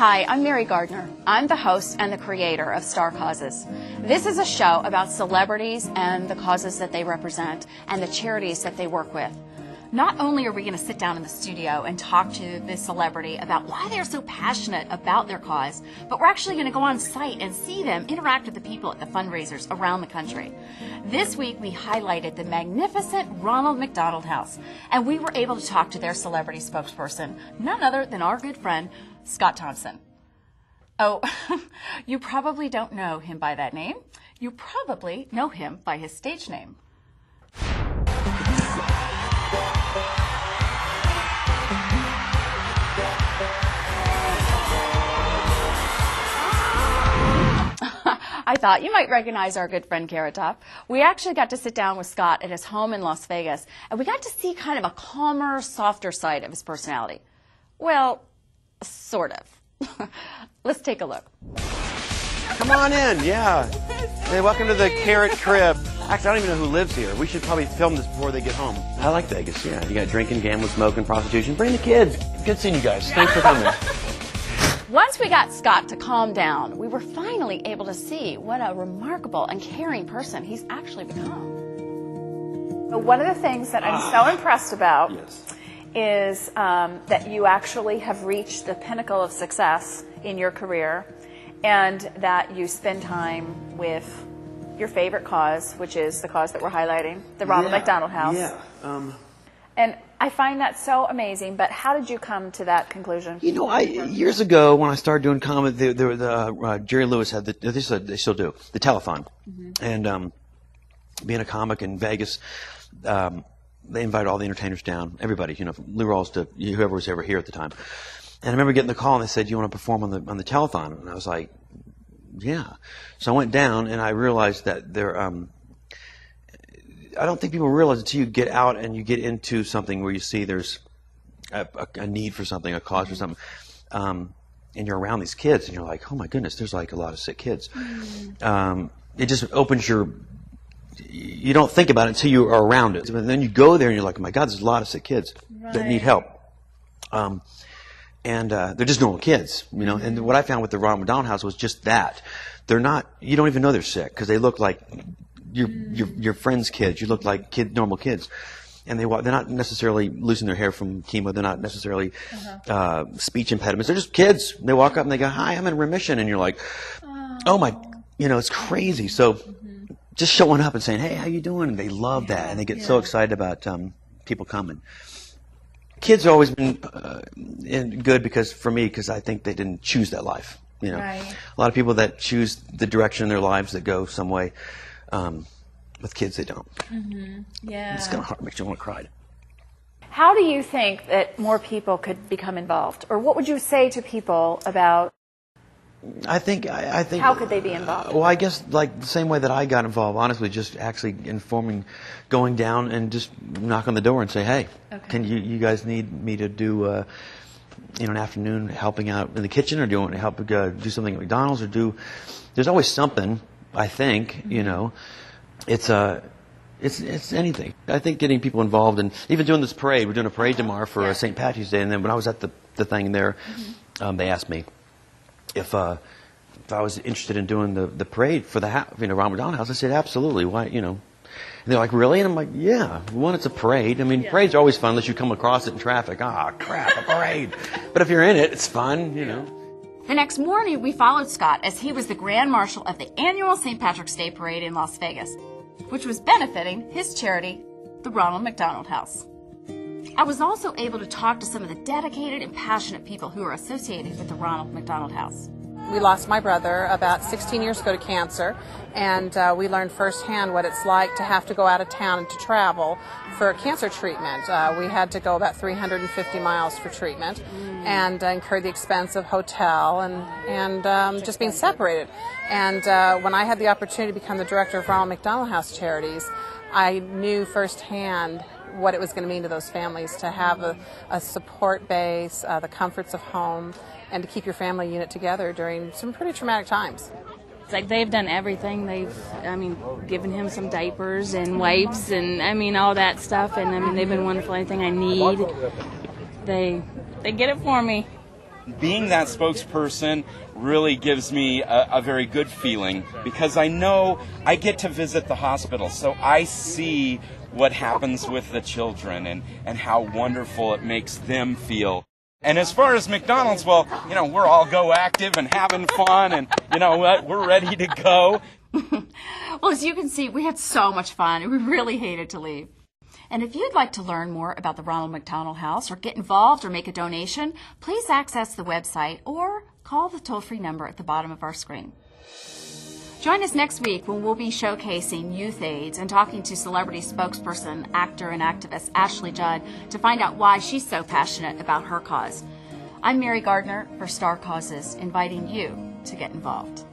Hi, I'm Mary Gardner. I'm the host and the creator of Star Causes. This is a show about celebrities and the causes that they represent and the charities that they work with. Not only are we going to sit down in the studio and talk to this celebrity about why they're so passionate about their cause, but we're actually going to go on site and see them interact with the people at the fundraisers around the country. This week we highlighted the magnificent Ronald McDonald House, and we were able to talk to their celebrity spokesperson, none other than our good friend, Scott Thompson. Oh, you probably don't know him by that name. You probably know him by his stage name. I thought you might recognize our good friend Carrot Top. We actually got to sit down with Scott at his home in Las Vegas, and we got to see kind of a calmer, softer side of his personality. Well, sort of. Let's take a look. Come on in, yeah. Hey, welcome to the Carrot Crib. Actually, I don't even know who lives here. We should probably film this before they get home. I like Vegas, yeah. You got drinking, gambling, smoking, prostitution. Bring the kids. Good seeing you guys. Thanks for coming. Once we got Scott to calm down, we were finally able to see what a remarkable and caring person he's actually become. One of the things that I'm so impressed about is that you actually have reached the pinnacle of success in your career, and that you spend time with your favorite cause, which is the cause that we're highlighting, the Ronald McDonald House. Yeah. And I find that so amazing, but how did you come to that conclusion? You know, years ago when I started doing comedy, Jerry Lewis had they still do, the telethon. And being a comic in Vegas, they invited all the entertainers down, everybody, you know, from Lou Rawls to whoever was ever here at the time. And I remember getting the call and they said, "You want to perform on the telethon?" And I was like, "Yeah." So I went down and I realized that I don't think people realize until you get out and you get into something where you see there's a need for something, a cause for something, and you're around these kids and you're like, "Oh my goodness, there's like a lot of sick kids." It just opens you don't think about it until you are around it. But then you go there and you're like, "Oh my God, there's a lot of sick kids that need help." And they're just normal kids, you know. And what I found with the Ronald McDonald House was just that. They're not, you don't even know they're sick because they look like your friends' kids. You look like normal kids. And they're not necessarily losing their hair from chemo. They're not necessarily speech impediments. They're just kids. They walk up and they go, "Hi, I'm in remission." And you're like, "Oh my," you know, it's crazy. So just showing up and saying, "Hey, how you doing?" And they love that. And they get so excited about people coming. Kids have always been good because I think they didn't choose that life. You know, a lot of people that choose the direction in their lives that go some way. With kids, they don't. Yeah, it's kind of hard. Makes you want to cry. How do you think that more people could become involved, or what would you say to people about? I think. How could they be involved? Well, I guess like the same way that I got involved. Honestly, just actually going down and just knock on the door and say, "Hey, can you guys need me to do an afternoon helping out in the kitchen, or do you want to help do something at McDonald's, or do?" There's always something. I think you know, it's anything. I think getting people involved and even doing this parade. We're doing a parade tomorrow for St. Patrick's Day, and then when I was at the thing there, they asked me if I was interested in doing the parade for the Ronald McDonald House. I said absolutely. Why, you know? And they're like, "Really?" And I'm like, "Yeah. One, it's a parade. I mean, parades are always fun unless you come across it in traffic. Ah, crap, a parade. But if you're in it, it's fun, you know." The next morning, we followed Scott as he was the Grand Marshal of the annual St. Patrick's Day Parade in Las Vegas, which was benefiting his charity, the Ronald McDonald House. I was also able to talk to some of the dedicated and passionate people who are associated with the Ronald McDonald House. We lost my brother about 16 years ago to cancer, and we learned firsthand what it's like to have to go out of town and to travel for cancer treatment. We had to go about 350 miles for treatment and incurred the expense of hotel and just being separated. And when I had the opportunity to become the director of Ronald McDonald House Charities, I knew firsthand what it was going to mean to those families to have a support base, the comforts of home, and to keep your family unit together during some pretty traumatic times. It's like they've done everything. They've, given him some diapers and wipes and, all that stuff. And, they've been wonderful. Anything I need, they get it for me. being that spokesperson really gives me a very good feeling, because I know I get to visit the hospital, so I see what happens with the children and how wonderful it makes them feel. And as far as McDonald's, well, we're all go active and having fun, and you know what, we're ready to go. Well, as you can see, we had so much fun, and we really hated to leave. And if you'd like to learn more about the Ronald McDonald House, or get involved or make a donation, please access the website or call the toll-free number at the bottom of our screen. Join us next week when we'll be showcasing youth aids and talking to celebrity spokesperson, actor, and activist Ashley Judd to find out why she's so passionate about her cause. I'm Mary Gardner for Star Causes, inviting you to get involved.